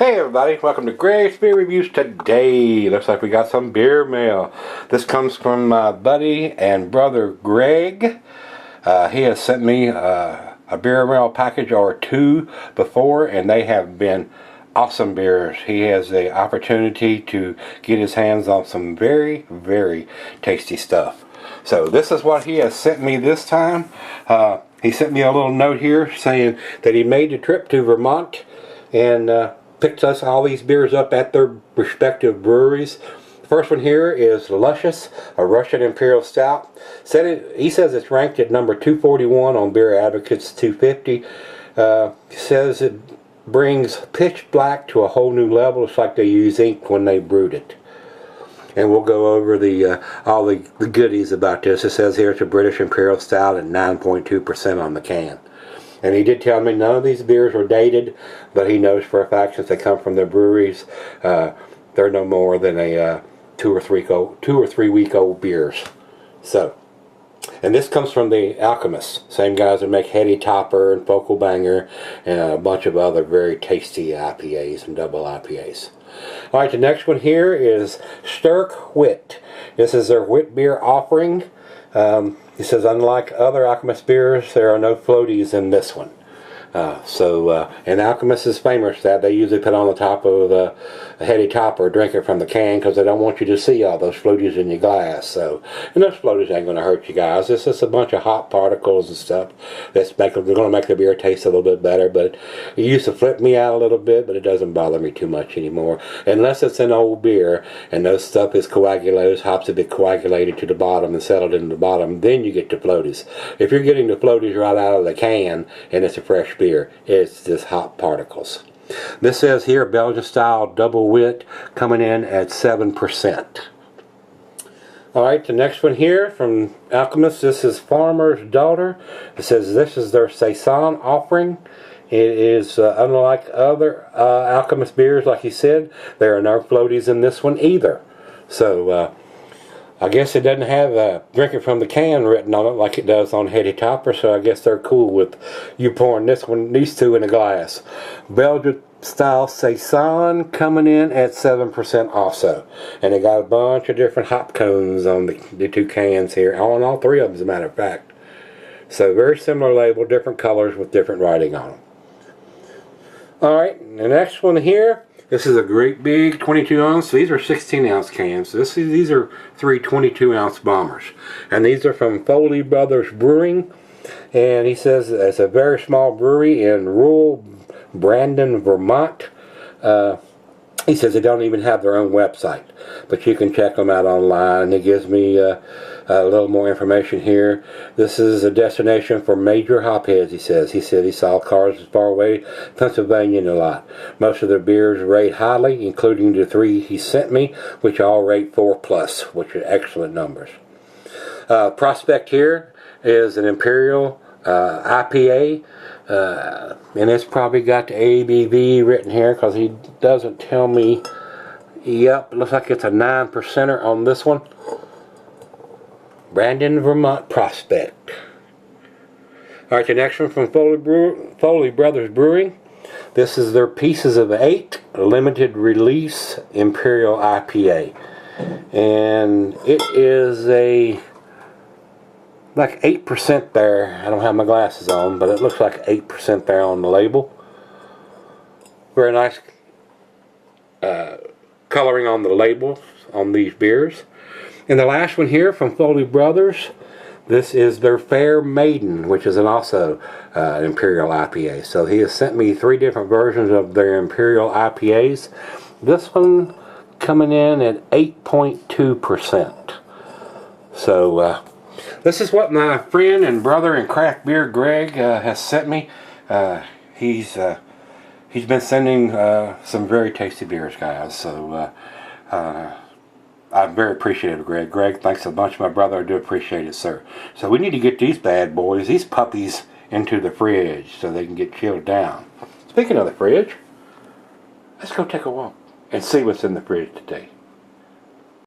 Hey everybody, welcome to Greg's Beer Reviews. Today looks like we got some beer mail. This comes from my buddy and brother Greg. He has sent me a beer mail package or two before, and they have been awesome beers. He has the opportunity to get his hands on some very, very tasty stuff. So this is what he has sent me this time. He sent me a little note here saying that he made the trip to Vermont and picked us all these beers up at their respective breweries. The first one here is Luscious, a Russian Imperial Stout. He says it's ranked at number 241 on Beer Advocate's 250. He says it brings pitch black to a whole new level. It's like they use ink when they brewed it. And we'll go over all the goodies about this. It says here it's a British Imperial Stout at 9.2% on the can. And he did tell me none of these beers were dated, but he knows for a fact since they come from their breweries, they're no more than a 2 or 3 week old beers. So, and this comes from the Alchemists, same guys that make Heady Topper and Focal Banger and a bunch of other very tasty IPAs and double IPAs. Alright, the next one here is Stirk Wit. This is their wit beer offering. He says, unlike other Alchemist beers, there are no floaties in this one. And Alchemist is famous that they usually put on the top of a Heady Topper, drink it from the can, because they don't want you to see all those floaties in your glass. So, and those floaties ain't going to hurt you guys. It's just a bunch of hot particles and stuff that's going to make the beer taste a little bit better. But it used to flip me out a little bit, but it doesn't bother me too much anymore. Unless it's an old beer and those stuff is coagulated, those hops have been coagulated to the bottom and settled into the bottom, then you get the floaties. If you're getting the floaties right out of the can and it's a fresh beer, it's just hot particles. This says here Belgian style double wit coming in at 7%. Alright, the next one here from Alchemist, this is Farmer's Daughter. It says this is their Saison offering. It is unlike other Alchemist beers, like he said. There are no floaties in this one either. So I guess it doesn't have drinking from the can written on it like it does on Heady Topper, so I guess they're cool with you pouring these two in a glass. Belgian style Saison coming in at 7% also. And they got a bunch of different hop cones on the two cans here, on all three of them as a matter of fact. So very similar label, different colors with different writing on them. Alright, the next one here. This is a great big 22 ounce. These are 16 ounce cans. These are 3 22 ounce bombers. And these are from Foley Brothers Brewing. And he says it's a very small brewery in rural Brandon, Vermont. He says they don't even have their own website, but you can check them out online. It gives me a little more information here. This is a destination for major hopheads, he says. He said he saw cars as far away Pennsylvania in a lot. Most of their beers rate highly, including the 3 he sent me, which all rate 4+, which are excellent numbers. Prospect here is an Imperial IPA. And it's probably got the ABV written here because he doesn't tell me. Yep, it looks like it's a 9%er on this one. Brandon, Vermont Prospect. Alright, the next one from Foley Brothers Brewing. This is their Pieces of 8 limited release Imperial IPA. And it is like 8% there. I don't have my glasses on, but it looks like 8% there on the label. Very nice coloring on the labels on these beers. And the last one here from Foley Brothers, this is their Fair Maiden, which is also an Imperial IPA. So he has sent me 3 different versions of their Imperial IPAs. This one coming in at 8.2%. So this is what my friend and brother in craft beer Greg has sent me. He's been sending some very tasty beers, guys. So I'm very appreciative of Greg. Greg, thanks a bunch, my brother. I do appreciate it, sir. So we need to get these bad boys, these puppies, into the fridge so they can get chilled down. Speaking of the fridge, let's go take a walk and see what's in the fridge today.